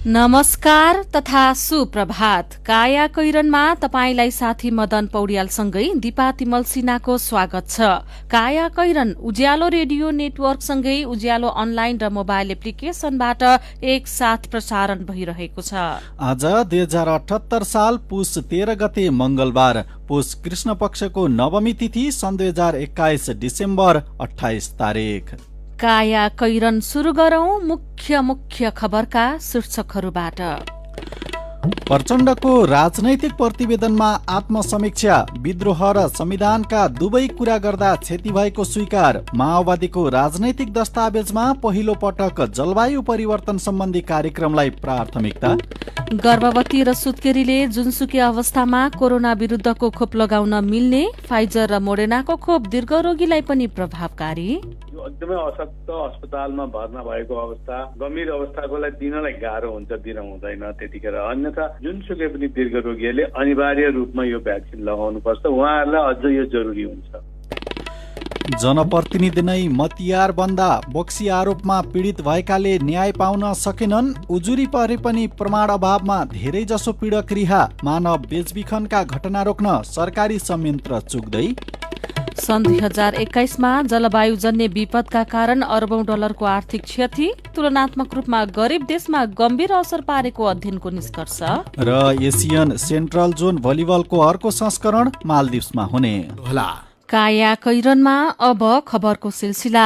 नमस्कार तथा सुप्रभात। काया कैरनमा तपाईलाई साथी मदन पौड्यालसँगै दिपा तिमल सिन्हाको स्वागत छ। काया कैरन उज्यालो रेडियो नेटवर्कसँगै उज्यालो अनलाइन र मोबाइल एप्लिकेशनबाट एकसाथ प्रसारण भइरहेको छ। आज 2078 साल पुस 13 गते मंगलबार, पुस कृष्ण पक्षको नवमी तिथि सन् 2021 डिसेम्बर 28 तारिक। काया कैरन सुरु गरौं मुख्य खबरका शीर्षकहरूबाट। प्रचण्डको राजनैतिक प्रतिवेदनमा आत्मसमीक्षा, विद्रोह र संविधानका दुवै कुरा गर्दा क्षति भएको स्वीकार। माओवादीको राजनैतिक दस्तावेजमा पहिलो पटक जलवायु परिवर्तन सम्बन्धी कार्यक्रमलाई प्राथमिकता। गर्भवती र सुत्केरीले जुनसुकै अवस्थामा कोरोना विरुद्धको खोप लगाउन मिल्ने। फाइजर र मोडेनाको खोप दीर्घरोगीलाई पनि प्रभावकारी। एकदमै अशक्त अस्पतालमा भर्ना भएको अवस्था, गम्भीर अवस्थाकोलाई दिनलाई गाह्रो हुन्छ, दिन हुँदैन त्यतिखेर। अन्यथा जुनसुकै पनि दीर्घ रोगीहरूले अनिवार्य रूपमा यो भ्याक्सिन लगाउनुपर्छ। उहाँहरूलाई अझ यो जरुरी हुन्छ। जनप्रतिनिधि नै मतियार बन्दा बक्सी आरोपमा पीडित भएकाले न्याय पाउन सकेनन्। उजुरी परे पनि प्रमाण अभावमा धेरै जसो पीडक रिहा। मानव बेचबिखनका घटना रोक्न सरकारी संयन्त्र चुक्दै। सन् 2021 मा जलवायुजन्य विपदका कारण अरबौं डलरको आर्थिक क्षति। तुलनात्मक रूपमा गरिब देशमा गम्भीर असर पारेको अध्ययनको निष्कर्ष। र एसियन सेन्ट्रल जोन भलिबलको अर्को संस्करण मालदिप्समा हुने। काया कैरनमा अब खबरको सिलसिला।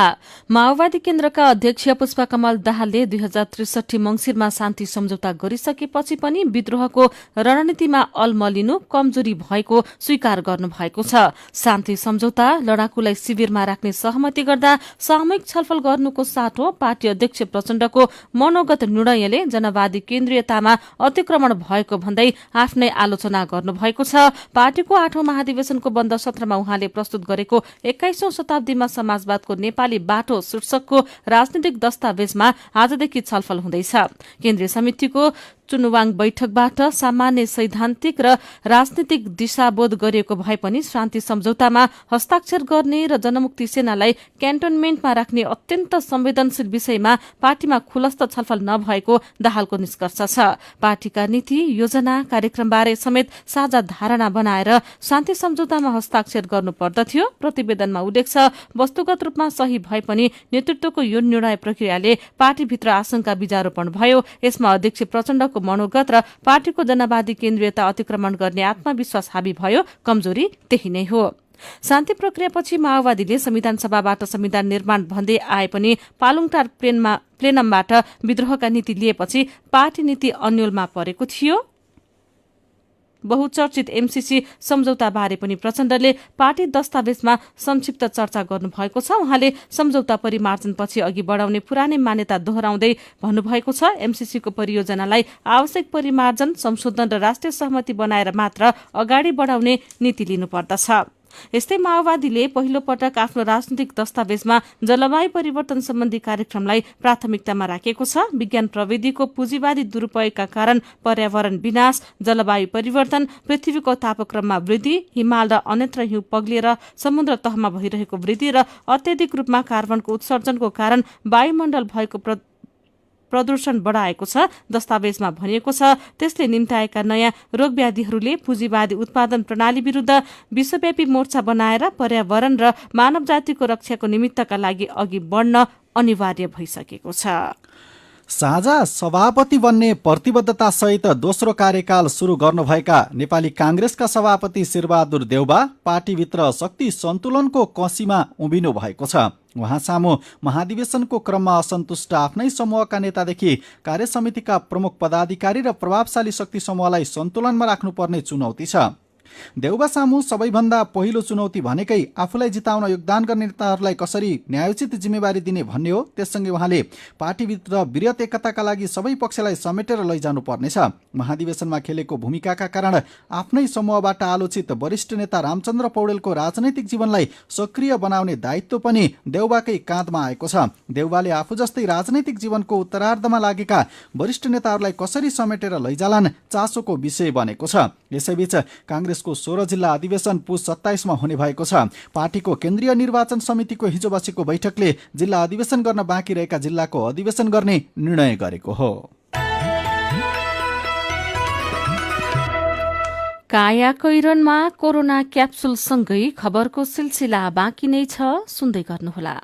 माओवादी केन्द्रका अध्यक्ष पुष्पकमल दाहालले 2063 मंसिरमा शान्ति सम्झौता गरिसकेपछि पनि विद्रोहको रणनीतिमा अलमलिनु कमजोरी भएको स्वीकार गर्नुभएको छ। शान्ति सम्झौता लडाकुलाई शिविरमा राख्ने सहमति गर्दा सामूहिक छलफल गर्नुको साटो पार्टी अध्यक्ष प्रचण्डको मनोगत निर्णयले जनवादी केन्द्रीयतामा अतिक्रमण भएको भन्दै आफ्नै आलोचना गर्नुभएको छ। पार्टीको 8औं महाधिवेशनको बन्द सत्रमा उहाँले गरेको 21औं शताब्दीमा समाजवादको नेपाली बाटो शीर्षकको राजनीतिक दस्तावेजमा आजदेखि छलफल हुँदैछ। केन्द्रीय समितिको चुनुवाङ बैठकबाट सामान्य सैद्धान्तिक र राजनीतिक दिशाबोध गरिएको भए पनि शान्ति सम्झौतामा हस्ताक्षर गर्ने र जनमुक्ति सेनालाई क्यान्टोनमेन्टमा राख्ने अत्यन्त संवेदनशील विषयमा पार्टीमा खुलस्त छलफल नभएको दाहालको निष्कर्ष छ। पार्टीका नीति, योजना, कार्यक्रमबारे समेत साझा धारणा बनाएर शान्ति सम्झौतामा हस्ताक्षर गर्नुपर्दथ्यो। प्रतिवेदनमा उल्लेख छ, वस्तुगत रूपमा सही भए पनि नेतृत्वको यो निर्णय प्रक्रियाले पार्टीभित्र आशंका बीजारोपण भयो। यसमा अध्यक्ष प्रचण्डको मनोगत र पार्टीको जनवादी केन्द्रीयता अतिक्रमण गर्ने आत्मविश्वास हावी भयो। कमजोरी त्यही नै हो। शान्ति प्रक्रियापछि माओवादीले संविधान सभाबाट संविधान निर्माण भन्दै आए पनि पालुङटार प्लेनमबाट विद्रोहका नीति लिएपछि पार्टी नीति अन्यलमा परेको थियो। बहुचर्चित एमसीसी सम्झौता बारे पनि प्रचण्डले पार्टी दस्तावेजमा संक्षिप्त चर्चा गर्नुभएको छ। उहाँले सम्झौता परिमार्जनपछि अघि बढाउने पुरानै मान्यता दोहोऱ्याउँदै भन्नुभएको छ, एमसीसीको परियोजनालाई आवश्यक परिमार्जन, संशोधन र राष्ट्रिय सहमति बनाएर मात्र अगाडि बढाउने नीति लिनुपर्दछ। यस्तै माओवादीले पहिलो पटक आफ्नो राजनीतिक दस्तावेजमा जलवायु परिवर्तन सम्बन्धी कार्यक्रमलाई प्राथमिकतामा राखेको छ। विज्ञान प्रविधिको पुँजीवादी दुरूपयोगका कारण पर्यावरण विनाश, जलवायु परिवर्तन, पृथ्वीको तापक्रममा वृद्धि, हिमाल र अन्यत्र हिउँ पग्लिएर समुद्र तहमा भइरहेको वृद्धि र अत्यधिक रूपमा कार्बनको उत्सर्जनको कारण वायुमण्डल भएको प्रदूषण बढाएको छ। दस्तावेजमा भनिएको छ, त्यसले निम्ताएका नयाँ रोगव्याधिहरूले पुँजीवादी उत्पादन प्रणाली विरुद्ध विश्वव्यापी मोर्चा बनाएर पर्यावरण र मानव जातिको रक्षाको निमित्तका लागि अघि बढ्न अनिवार्य भइसकेको छ। साझा सभापति बन्ने प्रतिबद्धतासहित दोस्रो कार्यकाल सुरु गर्नुभएका नेपाली कांग्रेसका सभापति शेरबहादुर देउबा पार्टीभित्र शक्ति सन्तुलनको कसीमा उभिनु भएको छ। उहाँ सामु महाधिवेशनको क्रममा असन्तुष्ट आफ्नै समूहका नेतादेखि कार्यसमितिका प्रमुख पदाधिकारी र प्रभावशाली शक्ति समूहलाई सन्तुलनमा राख्नुपर्ने चुनौती छ। देउबा सामु सबैभन्दा पहिलो चुनौती भनेकै आफूलाई जिताउन योगदान गर्ने नेताहरूलाई कसरी न्यायोचित जिम्मेवारी दिने भन्ने हो। त्यससँगै उहाँले पार्टीभित्र वृहत एकताका लागि सबै पक्षलाई समेटेर लैजानु पर्नेछ। महाधिवेशनमा खेलेको भूमिकाका कारण आफ्नै समूहबाट आलोचित वरिष्ठ नेता रामचन्द्र पौडेलको राजनैतिक जीवनलाई सक्रिय बनाउने दायित्व पनि देउबाकै काँधमा आएको छ। देउबाले आफू जस्तै राजनैतिक जीवनको उत्तरार्धमा लागेका वरिष्ठ नेताहरूलाई कसरी समेटेर लैजालान् चासोको विषय बनेको छ। यसैबीच कांग्रेसको 16 जिल्ला अधिवेशन पुस 27 मा हुने भएको छ। पार्टीको केन्द्रीय निर्वाचन समितिको हिजो बसेको बैठकले जिल्ला अधिवेशन गर्न बाँकी रहेका जिल्लाको अधिवेशन गर्ने निर्णय गरेको हो। काया कैरनमा कोरोना क्याप्सुलसँगै खबरको सिलसिला बाँकी नै छ, सुन्दै गर्नुहोला।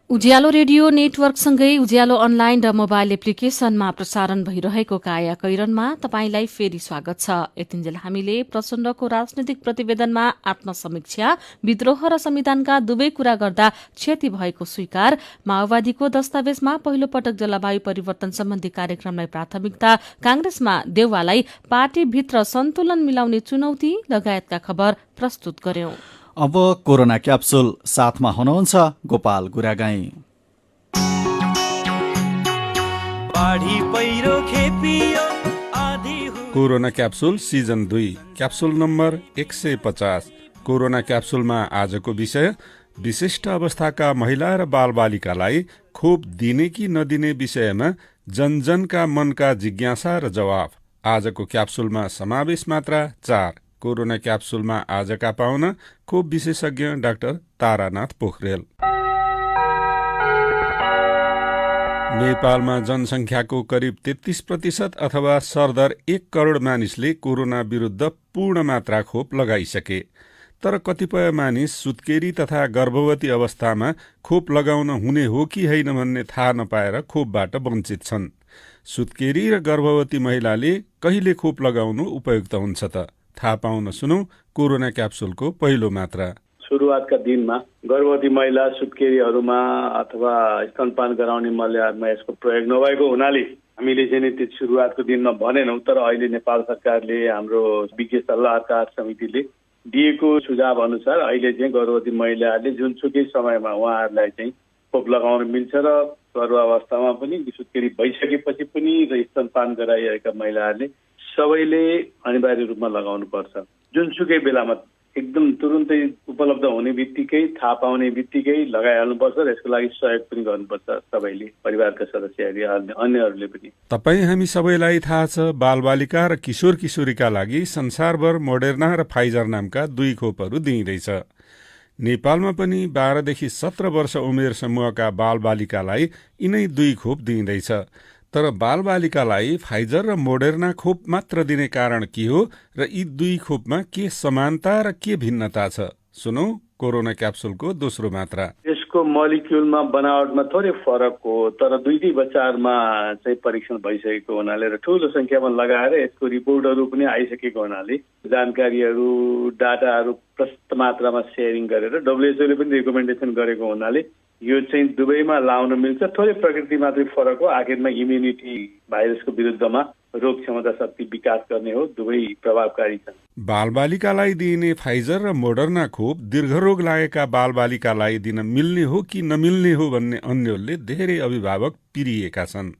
उज्यालो रेडियो नेटवर्कसँगै उज्यालो अनलाइन र मोबाइल एप्लिकेशनमा प्रसारण भइरहेको काया कैरनमा तपाईंलाई फेरि स्वागत छ। यतिन्जेल हामीले प्रचण्डको राजनीतिक प्रतिवेदनमा आत्मसमीक्षा, विद्रोह र संविधानका दुवै कुरा गर्दा क्षति भएको स्वीकार, माओवादीको दस्तावेजमा पहिलो पटक जलवायु परिवर्तन सम्बन्धी कार्यक्रमलाई प्राथमिकता, कांग्रेसमा देउवालाई पार्टीभित्र सन्तुलन मिलाउने चुनौती लगायतका खबर प्रस्तुत गर्यौं। अब कोरोना क्याप्सुल साथमा हुनुहुन्छ Gopal Guragain. Corona capsule season 2 capsule number 150। Corona क्याप्सुलमा आजको विषय विशिष्ट अवस्थाका महिला र बालबालिकालाई खोप दिने कि नदिने विषयमा जनजनका मनका जिज्ञासा र जवाफ। आजको क्याप्सुलमा समावेश मात्रा 4। कोरोना क्याप्सुलमा आजका पाहुना खोप विशेषज्ञ डाक्टर तारानाथ पोखरेल। नेपालमा जनसङ्ख्याको करिब 33% अथवा सरदर 1 करोड मानिसले कोरोना विरुद्ध पूर्ण मात्रा खोप लगाइसके। तर कतिपय मानिस सुत्केरी तथा गर्भवती अवस्थामा खोप लगाउन हुने हो कि होइन भन्ने थाहा नपाएर खोपबाट वञ्चित छन्। सुत्केरी र गर्भवती महिलाले कहिले खोप लगाउनु उपयुक्त हुन्छ त? थाहा पाउन सुनौ कोरोना क्याप्सुलको पहिलो मात्रा। सुरुवातका दिनमा गर्भवती महिला, सुत्केरीहरूमा अथवा स्तनपान गराउने महिलाहरूमा यसको प्रयोग नभएको हुनाले हामीले चाहिँ त्यो सुरुवातको दिनमा भनेनौँ। तर अहिले नेपाल सरकारले, हाम्रो विज्ञ सल्लाहकार समितिले दिएको सुझाव अनुसार अहिले चाहिँ गर्भवती महिलाहरूले जुनसुकै समयमा उहाँहरूलाई चाहिँ खोप लगाउन मिल्छ र गर्भावस्थामा पनि, सुत्केरी भइसकेपछि पनि र स्तनपान गराइरहेका महिलाहरूले सबैले अनिवार्य रूपमा लगाउनु पर्छ। जुनसुकै बेलामा एकदम तुरुन्तै उपलब्ध हुने बित्तिकै, थाहा पाउने बित्तिकै लगाइहाल्नुपर्छ र यसको लागि सहयोग पनि गर्नुपर्छ सबैले, परिवारका सदस्यहरूले, अन्यहरूले पनि। तपाईँ हामी सबैलाई थाहा छ, बालबालिका र किशोर किशोरीका लागि संसारभर मोडेर्ना र फाइजर नामका 2 खोपहरू दिइँदैछ। नेपालमा पनि 12 देखि 17 वर्ष उमेर समूहका बालबालिकालाई यिनै 2 खोप दिइँदैछ। तर बालबालिकालाई फाइजर र मोडेर्ना खोप मात्र दिने कारण के हो र यी 2 खोपमा के समानता र के भिन्नता छ? सुनौ कोरोना क्याप्सुलको दोस्रो मात्रा। यसको मोलिक्युलमा, बनावटमा थोरै फरक हो, तर दुईटै बच्चाहरूमा चाहिँ परीक्षण भइसकेको हुनाले र ठुलो संख्यामा लगाएर यसको रिपोर्टहरू पनि आइसकेको हुनाले जानकारीहरू, डाटाहरू प्रशस्त मात्रामा सेयरिङ गरेर WHO ले पनि रिकमेन्डेसन गरेको हुनाले यो चाहिँ दुवैमा लाउन मिल्छ। थोरै प्रकृति मात्रै फरक हो। आखिरमा इम्युनिटी, भाइरसको विरुद्धमा रोग क्षमता शक्ति विकास गर्ने हो। दुवै प्रभावकारी छन्। बालबालिकालाई दिइने फाइजर र मोडर्ना खोप दीर्घरोग लागेका बालबालिकालाई दिन मिल्ने हो कि नमिल्ने हो भन्ने अन्यलले धेरै अभिभावक पिरिएका छन्।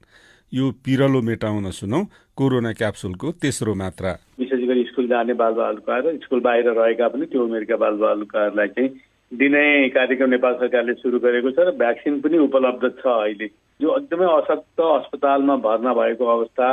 यो पिरलो मेटाउन सुनौ कोरोना क्याप्सुलको तेस्रो मात्रा। विशेष गरी स्कुल जाने बालबालिका र स्कुल बाहिर रहेका पनि त्यो उमेरका बालबालिकाहरूलाई चाहिँ दिने कार्यक्रम नेपाल सरकारले सुरु गरेको छ र भ्याक्सिन पनि उपलब्ध छ अहिले। जो एकदमै अशक्त अस्पतालमा भर्ना भएको अवस्था,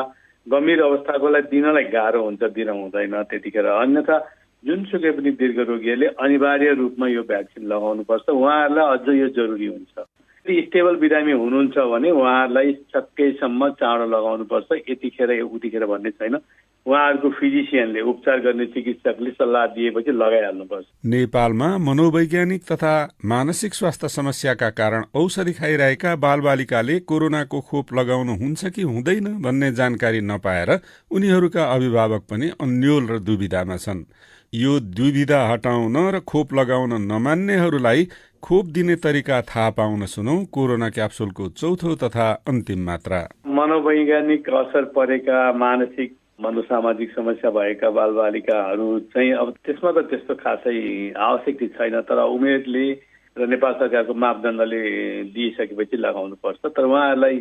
गम्भीर अवस्थाकोलाई दिनलाई गाह्रो हुन्छ, दिन हुँदैन त्यतिखेर। अन्यथा जुनसुकै पनि दीर्घरोगीहरूले अनिवार्य रूपमा यो भ्याक्सिन लगाउनुपर्छ। उहाँहरूलाई अझ यो जरुरी हुन्छ। यदि स्टेबल बिरामी हुनुहुन्छ भने उहाँहरूलाई सकेसम्म चाँडो लगाउनुपर्छ। यतिखेर उतिखेर भन्ने छैन। उहाँहरूको फिजिसियनले, उपचार गर्ने चिकित्सकले सल्लाह दिएपछि लगाइहाल्नुपर्छ। नेपालमा मनोवैज्ञानिक तथा मानसिक स्वास्थ्य समस्याका कारण औषधि खाइरहेका बालबालिकाले कोरोनाको खोप लगाउनु हुन्छ कि हुँदैन भन्ने जानकारी नपाएर उनीहरूका अभिभावक पनि अन्योल र दुविधामा छन्। यो दुविधा हटाउन र खोप लगाउन नमान्नेहरूलाई खोप दिने तरिका थाहा पाउन सुनौ कोरोना क्याप्सुलको चौथो तथा अन्तिम मात्रा। मनोवैज्ञानिक असर परेका, मानसिक मनोसामाजिक समस्या भएका बालबालिकाहरू चाहिँ अब त्यसमा त त्यस्तो खासै आवश्यकता छैन। तर उमेरले र नेपाल सरकारको मापदण्डले दिइसकेपछि लगाउनुपर्छ। तर उहाँहरूलाई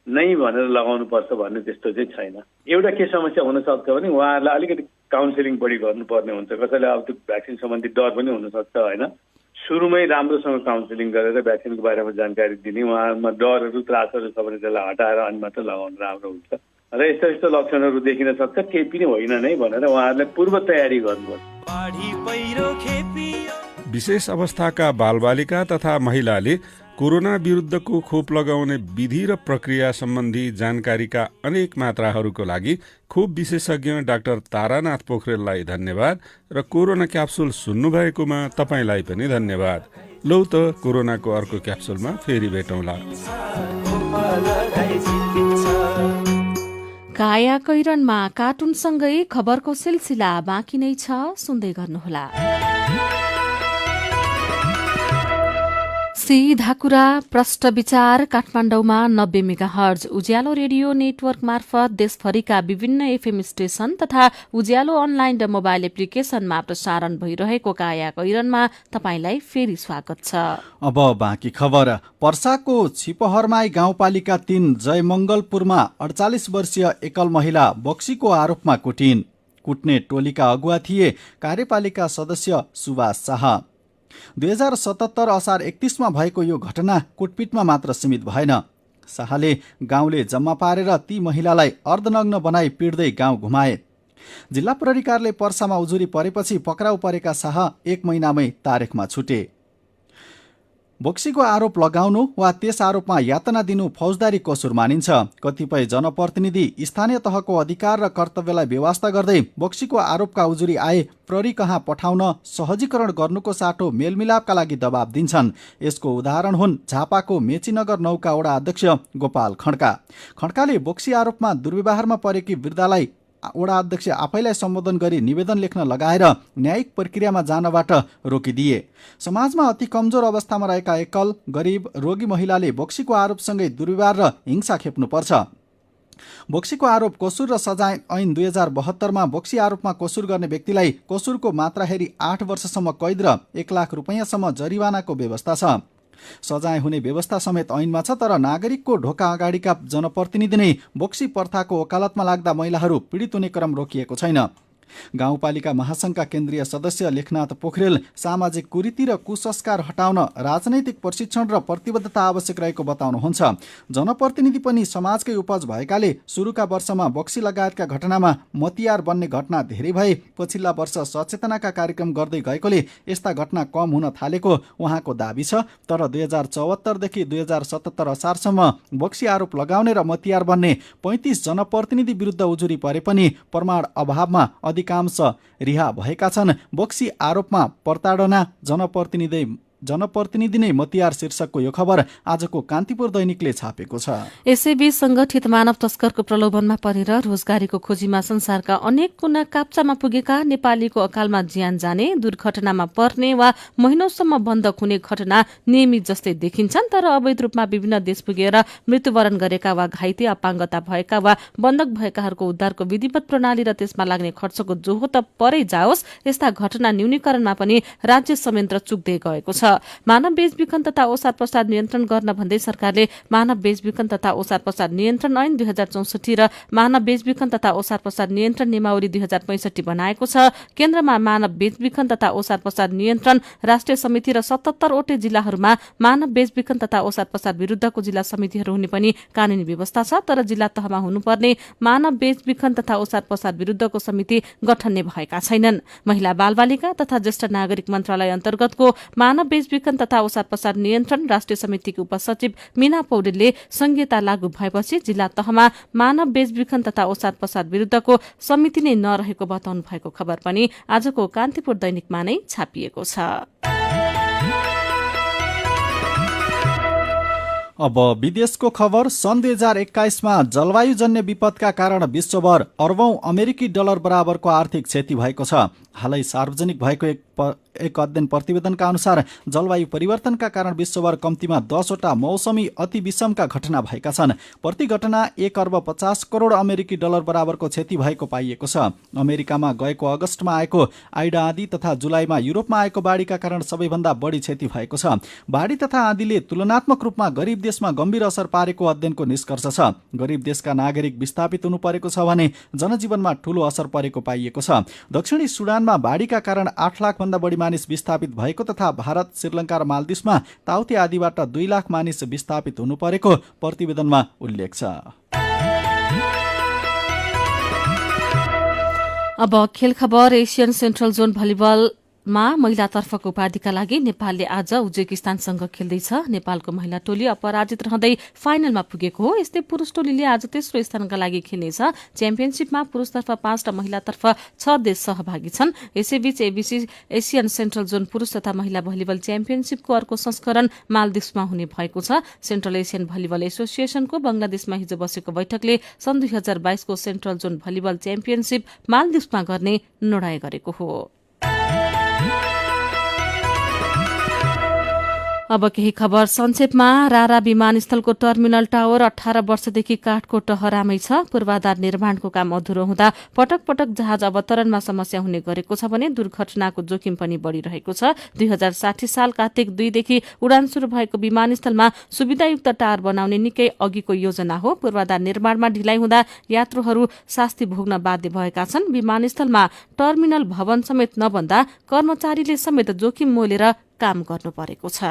नै भनेर लगाउनुपर्छ भन्ने त्यस्तो चाहिँ छैन। एउटा के समस्या हुनसक्छ भने उहाँहरूलाई अलिकति काउन्सिलिङ बढी गर्नुपर्ने हुन्छ। कसैलाई अब त्यो भ्याक्सिन सम्बन्धी डर पनि हुनसक्छ होइन। सुरुमै राम्रोसँग काउन्सिलिङ गरेर भ्याक्सिनको बारेमा जानकारी दिने, उहाँहरूमा डरहरू, त्रासहरू छ भने त्यसलाई हटाएर अनि मात्र लगाउनु राम्रो हुन्छ। र यस्तो यस्तो लक्षणहरू देखिन सक्छ, केही पनि होइन नै भनेर उहाँहरूलाई पूर्व तयारी गर्नुपर्छ। विशेष अवस्थाका बालबालिका तथा महिलाले कोरोना विरुद्धको खोप लगाउने विधि र प्रक्रिया सम्बन्धी जानकारीका अनेक मात्राहरूको लागि खोप विशेषज्ञ डाक्टर तारानाथ पोखरेललाई धन्यवाद र कोरोना क्याप्सुल सुन्नुभएकोमा तपाईँलाई पनि धन्यवाद। लौ त कोरोनाको अर्को क्याप्सुलमा फेरि भेटौँला। काया कैरनमा कार्टुनसँगै खबरको सिलसिला बाँकी नै छ, सुन्दै गर्नुहोला। सीधा कुरा प्रष्ट विचार काठमाडौँमा 90 मेगाहर्ज उज्यालो रेडियो नेटवर्क मार्फत देशभरिका विभिन्न एफएम स्टेशन तथा उज्यालो अनलाइन र मोबाइल एप्लिकेशनमा प्रसारण भइरहेको काया कैरनमा तपाईंलाई फेरि स्वागत छ। अब बाँकी खबर। पर्साको छिपहरमाई गाउँपालिका 3 जयमंगलपुरमा 48 वर्षीय एकल महिला बक्सीको आरोपमा कुटिन्। कुट्ने टोलीका अगुवा थिए कार्यपालिका सदस्य सुभाष शाह। 2077 असार 31मा भएको यो घटना कुटपिटमा मात्र सीमित भएन। शाहले गाउँले जम्मा पारेर ती महिलालाई अर्धनग्न बनाई पिट्दै गाउँ घुमाए। जिल्ला प्रहरी कार्यालय पर्सामा उजुरी परेपछि पक्राउ परेका शाह 1 महिनामै तारेखमा छुटे। बक्सीको आरोप लगाउनु वा त्यस आरोपमा यातना दिनु फौजदारी कसुर मानिन्छ। कतिपय जनप्रतिनिधि स्थानीय तहको अधिकार र कर्तव्यलाई बेवास्ता गर्दै बक्सीको आरोपका उजुरी आए प्रहरी कहाँ पठाउन सहजीकरण गर्नुको साटो मेलमिलापका लागि दबाब दिन्छन्। यसको उदाहरण हुन् झापाको मेचीनगर नौका वडा अध्यक्ष गोपाल खड्का। खड्काले बक्सी आरोपमा दुर्व्यवहारमा परेकी वृद्धालाई वडा अध्यक्ष आफैलाई सम्बोधन गरी निवेदन लेख्न लगाएर न्यायिक प्रक्रियामा जानबाट रोकिदिए। समाजमा अति कमजोर अवस्थामा रहेका एकल, गरिब, रोगी महिलाले बक्सीको आरोपसँगै दुर्व्यवहार र हिंसा खेप्नुपर्छ। बक्सीको आरोप कसुर र सजाय ऐन 2072मा बक्सी आरोपमा कसुर गर्ने व्यक्तिलाई कसुरको मात्रा हेरी 8 वर्षसम्म कैद र 1 लाख रुपैयाँसम्म जरिवानाको व्यवस्था छ। सजाय हुने व्यवस्था समेत ऐनमा छ। तर नागरिकको ढोका अगाडिका जनप्रतिनिधि नै बक्सी प्रथाको वकालतमा लाग्दा महिलाहरू पीडित हुने क्रम रोकिएको छैन। गाउँपालिका महासंघका केन्द्रीय सदस्य लेखनाथ पोखरेल सामाजिक कुरीति र कुसंस्कार हटाउन राजनैतिक प्रशिक्षण र प्रतिबद्धता आवश्यक रहेको बताउनुहुन्छ। जनप्रतिनिधि पनि समाजकै उपज भएकाले सुरुका वर्षमा बक्सी लगायतका घटनामा मतियार बन्ने घटना धेरै भए। पछिल्ला वर्ष सचेतनाका कार्यक्रम गर्दै गएकोले यस्ता घटना कम हुन थालेको उहाँको दाबी छ। तर 2074 देखि 2077 असारसम्म बक्सी आरोप लगाउने र मतियार बन्ने 35 जनप्रतिनिधि विरुद्ध उजुरी परे पनि प्रमाण अभावमा अधिकांश रिहा भएका छन्। बक्सी आरोपमा प्रताडना जनप्रतिनिधि नै मतियार शीर्षकको यो खबर आजको कान्तिपुर दैनिकले छापेको छ। यसैबीच संगठित मानव तस्करको प्रलोभनमा परेर रोजगारीको खोजीमा संसारका अनेक कुना काप्चामा पुगेका नेपालीको अकालमा ज्यान जाने, दुर्घटनामा पर्ने वा महिनौसम्म बन्धक हुने घटना नियमित जस्तै देखिन्छन्। तर अवैध रूपमा विभिन्न देश पुगेर मृत्युवरण गरेका वा घाइते अपाङ्गता भएका वा बन्धक भएकाहरूको उद्धारको विधिवत प्रणाली र त्यसमा लाग्ने खर्चको जोहो त परै जाओस्, यस्ता घटना न्यूनीकरणमा पनि राज्य संयन्त्र चुक्दै गएको छ। मानव बेचबिखन तथा ओसार प्रसार नियन्त्रण गर्न भन्दै सरकारले मानव बेचबिखन तथा ओसार प्रसार नियन्त्रण ऐन 2064 र मानव बेचबिखन तथा ओसार प्रसार नियन्त्रण नियमावली 2065 बनाएको छ। केन्द्रमा मानव बेचबिखन तथा ओसार प्रसार नियन्त्रण राष्ट्रिय समिति र 77 वटै जिल्लाहरूमा मानव बेचबिखन तथा ओसार प्रसार विरुद्धको जिल्ला समितिहरू हुने पनि कानूनी व्यवस्था छ। तर जिल्ला तहमा हुनुपर्ने मानव बेचबिखन तथा ओसार प्रसार विरुद्धको समिति गठन नै भएका छैनन्। महिला बालबालिका तथा ज्येष्ठ नागरिक मन्त्रालय अन्तर्गतको मानव बेचबिखन तथा ओसार प्रसार नियन्त्रण राष्ट्रिय समितिकी उपसचिव मीना पौडेलले संहिता लागू भएपछि जिल्ला तहमा मानव बेचबिखन तथा ओसार प्रसार विरुद्धको समिति नै नरहेको बताउनु भएको खबर पनि आजको कान्तिपुर दैनिकमा नै छापिएको छ। अब विदेशको खबर। सन् 2021मा जलवायुजन्य विपदका कारण विश्वभर अर्बौं अमेरिकी डलर बराबरको आर्थिक क्षति भएको छ। हालै सार्वजनिक भएको एक अध्ययन प्रतिवेदनका अनुसार जलवायु परिवर्तनका कारण विश्वभर कम्तीमा 10 वटा मौसमी अति विषमका घटना भएका छन्। प्रति घटना 1 अर्ब 50 करोड अमेरिकी डलर बराबरको क्षति भएको पाइएको छ। अमेरिकामा गएको अगस्तमा आएको आइडा आँधी तथा जुलाईमा युरोपमा आएको बाढीका कारण सबैभन्दा बढी क्षति भएको छ। बाढी तथा आँधीले तुलनात्मक रूपमा गरिब देशमा गम्भीर असर पारेको अध्ययनको निष्कर्ष छ। गरिब देशका नागरिक विस्थापित हुनु परेको छ भने जनजीवनमा ठूलो असर परेको पाइएको छ। दक्षिणी सुडानमा बाढीका कारण 8 लाख भन्दा बढी मानिस विस्थापित भएको तथा भारत, श्रीलङ्का र मालदिव्समा ताउते आदिबाट 2 लाख मानिस विस्थापित हुनु परेको प्रतिवेदनमा उल्लेख छ। अब खेल खबर। एसियन सेन्ट्रल जोन भलिबल मा महिलातर्फको उपाधिका लागि नेपालले आज उज्बेकिस्तानसँग खेल्दैछ। नेपालको महिला टोली अपराजित रहँदै फाइनलमा पुगेको हो। यस्तै पुरूष टोलीले आज तेस्रो स्थानका लागि खेल्नेछ। च्याम्पियनशीपमा पुरूषतर्फ 5 र महिलातर्फ 6 देश सहभागी छन्। यसैबीच एबीसी एसियन सेन्ट्रल जोन पुरूष तथा महिला भलिबल च्याम्पियनशीपको अर्को संस्करण मालदिप्समा हुने भएको छ। सेन्ट्रल एसियन भलिबल एसोसिएसनको बंगलादेशमा हिजो बसेको बैठकले सन् 2022 को सेन्ट्रल जोन भलिबल च्याम्पियनशीप मालदिप्समा गर्ने निर्णय गरेको हो। अब केही खबर संक्षेपमा। रारा विमानस्थलको टर्मिनल टावर 18 वर्षदेखि काठको टहरामै छ। पूर्वाधार निर्माणको काम अधुरो हुँदा पटक पटक जहाज अवतरणमा समस्या हुने गरेको छ भने दुर्घटनाको जोखिम पनि बढ़िरहेको छ। 2060 साल कार्तिक 2 देखि उडान शुरू भएको विमानस्थलमा सुविधायुक्त टावर बनाउने निकै अघिको योजना हो। पूर्वाधार निर्माणमा ढिलाइ हुँदा यात्रुहरू शास्ति भोग्न बाध्य भएका छन्। विमानस्थलमा टर्मिनल भवन समेत नबन्दा कर्मचारीले समेत जोखिम मोलेर काम गर्नु परेको छ।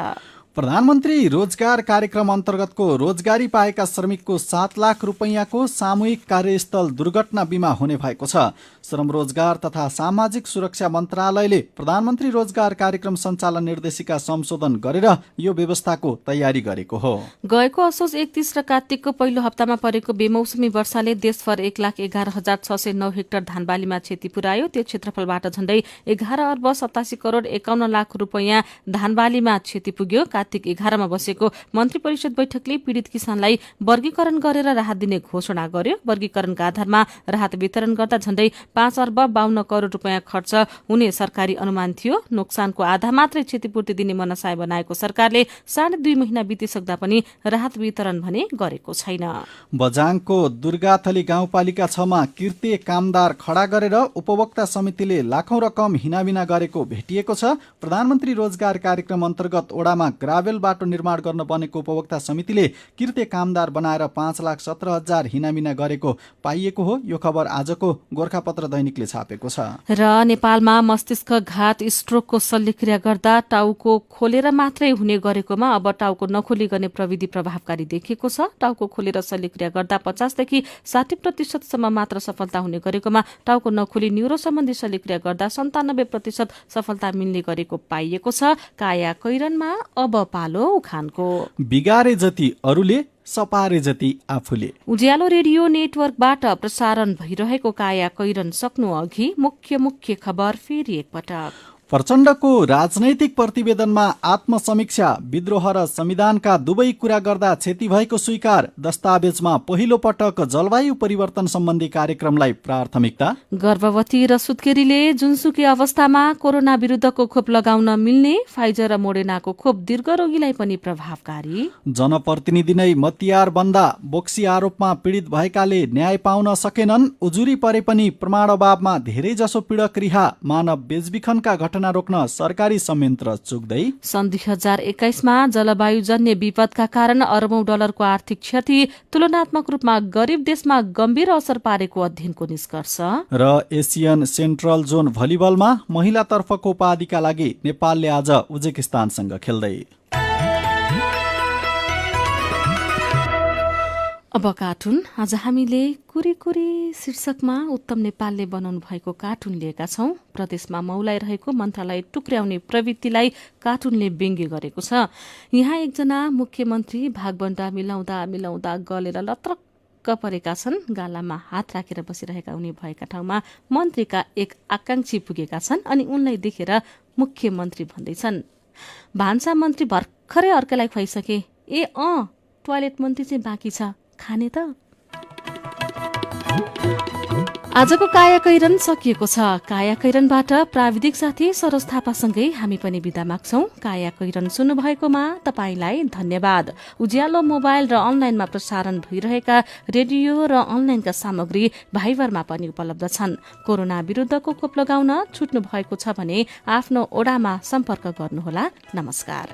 प्रधानमन्त्री रोजगार कार्यक्रम अन्तर्गतको रोजगारी पाएका श्रमिकको 7 लाख रुपैयाँको सामूहिक कार्यस्थल दुर्घटना बीमा हुने भएको छ। श्रम रोजगार तथा सामाजिक सुरक्षा मन्त्रालयले प्रधानमन्त्री रोजगार कार्यक्रम सञ्चालन निर्देशिका संशोधन गरेर यो व्यवस्थाको तयारी गरेको हो। गएको असोज 31 र कार्तिकको पहिलो हप्तामा परेको बेमौसमी वर्षाले देशभर 1,11,609 हेक्टर धानबालीमा क्षति पुर्यायो। त्यो क्षेत्रफलबाट झण्डै 11 अर्ब 87 करोड 51 लाख रुपैयाँ धानबालीमा क्षति पुग्यो। कार्तिक 11 मा बसेको मन्त्री परिषद बैठकले पीड़ित किसानलाई वर्गीकरण गरेर राहत दिने घोषणा गर्यो। वर्गीकरणका आधारमा राहत वितरण गर्दा झण्डै 5 अर्ब 52 करोड रुपैयाँ खर्च हुने सरकारी अनुमान थियो। नोक्सानको आधा मात्रै क्षतिपूर्ति दिने मनसाय बनाएको सरकारले 2.5 महिना बितिसक्दा पनि राहत वितरण भने गरेको छैन। बझाङको दुर्गाथली गाउँपालिका 6 मा किर्ते कामदार खडा गरेर उपभोक्ता समितिले लाखौं रकम हिनाबिना गरेको भेटिएको छ। प्रधानमन्त्री रोजगार कार्यक्रम अन्तर्गत ओडामा ग्राभेल बाटो निर्माण गर्न बनेको उपभोक्ता समितिले किर्ते कामदार बनाएर 5,17,000 हिनामिना गरेको पाइएको हो। यो खबर आजको गोरखापत्र दैनिकले छापेको छ। र नेपालमा मस्तिष्क घात स्ट्रोकको शल्यक्रिया गर्दा टाउको खोलेर मात्रै हुने गरेकोमा अब टाउको नखोली गर्ने प्रविधि प्रभावकारी देखिएको छ। टाउको खोलेर शल्यक्रिया गर्दा 50 देखि 60% सम्म मात्र सफलता हुने गरेकोमा टाउको नखोली न्युरो सम्बन्धी शल्यक्रिया गर्दा 97% सफलता मिल्ने गरेको पाइएको छ। काया कैरनमा अब पालो उखानको। बिगारे जति अरूले सपारे जति आफूले। उज्यालो रेडियो नेटवर्कबाट प्रसारण भइरहेको काया कैरन सक्नु अघि मुख्य खबर फेरि एकपटक। प्रचण्डको राजनैतिक प्रतिवेदनमा आत्मसमीक्षा, विद्रोह र संविधानका दुवै कुरा गर्दा क्षति भएको स्वीकार। दस्तावेजमा पहिलो पटक जलवायु परिवर्तन सम्बन्धी कार्यक्रमलाई प्राथमिकता। गर्भवती र सुत्केरीले जुनसुकै अवस्थामा कोरोना विरुद्धको खोप लगाउन मिल्ने। फाइजर र मोडेर्नाको खोप दीर्घरोगीलाई पनि प्रभावकारी। जनप्रतिनिधि नै मतियार बन्दा बोक्सी आरोपमा पीडित भएकाले न्याय पाउन सकेनन्। उजुरी परे पनि प्रमाण अभावमा धेरै जसो पीडक रिहा। मानव बेचबिखनका घटना रोक्न सरकारी संयन्त्र चुक्दै। सन् 2021 मा जलवायुजन्य विपदका कारण अरबौं डलरको आर्थिक क्षति तुलनात्मक रूपमा गरीब देशमा गम्भीर असर पारेको अध्ययनको निष्कर्ष। र एसियन सेन्ट्रल जोन भलिबलमा महिलातर्फको उपाधिका लागि नेपालले आज उज्बेकिस्तानसँग खेल्दै। अब कार्टुन। आज हामीले कुरी शीर्षकमा उत्तम नेपालले बनाउनु भएको कार्टुन लिएका छौं। प्रदेशमा मौलाइरहेको मन्त्रालय टुक्र्याउने प्रवृत्तिलाई कार्टुनले व्यङ्ग्य गरेको छ। यहाँ एकजना मुख्यमन्त्री भागबण्डा मिलाउँदा गलेर लत्रक्क परेका छन्। गालामा हात राखेर बसिरहेका उनी भएका ठाउँमा मन्त्रीका एक आकांक्षी पुगेका छन् अनि उनलाई देखेर मुख्यमन्त्री भन्दैछन्, भान्सा मन्त्री भर्खरै अर्कैलाई खुवाइसके। टोयलेट मन्त्री चाहिँ बाँकी छ, खाने त। आजको काया कैरन सकिएको छ। काया कैरनबाट प्राविधिक साथी सरोज थापासँगै हामी पनि बिदा माग्छौं। काया कैरन सुन्नुभएकोमा तपाईलाई धन्यवाद। उज्यालो मोबाइल र अनलाइनमा प्रसारण भइरहेका रेडियो र अनलाइनका सामग्री भाइबरमा पनि उपलब्ध छन्। कोरोना विरुद्धको खोप लगाउन छुट्नु भएको छ भने आफ्नो ओडामा सम्पर्क गर्नुहोला। नमस्कार।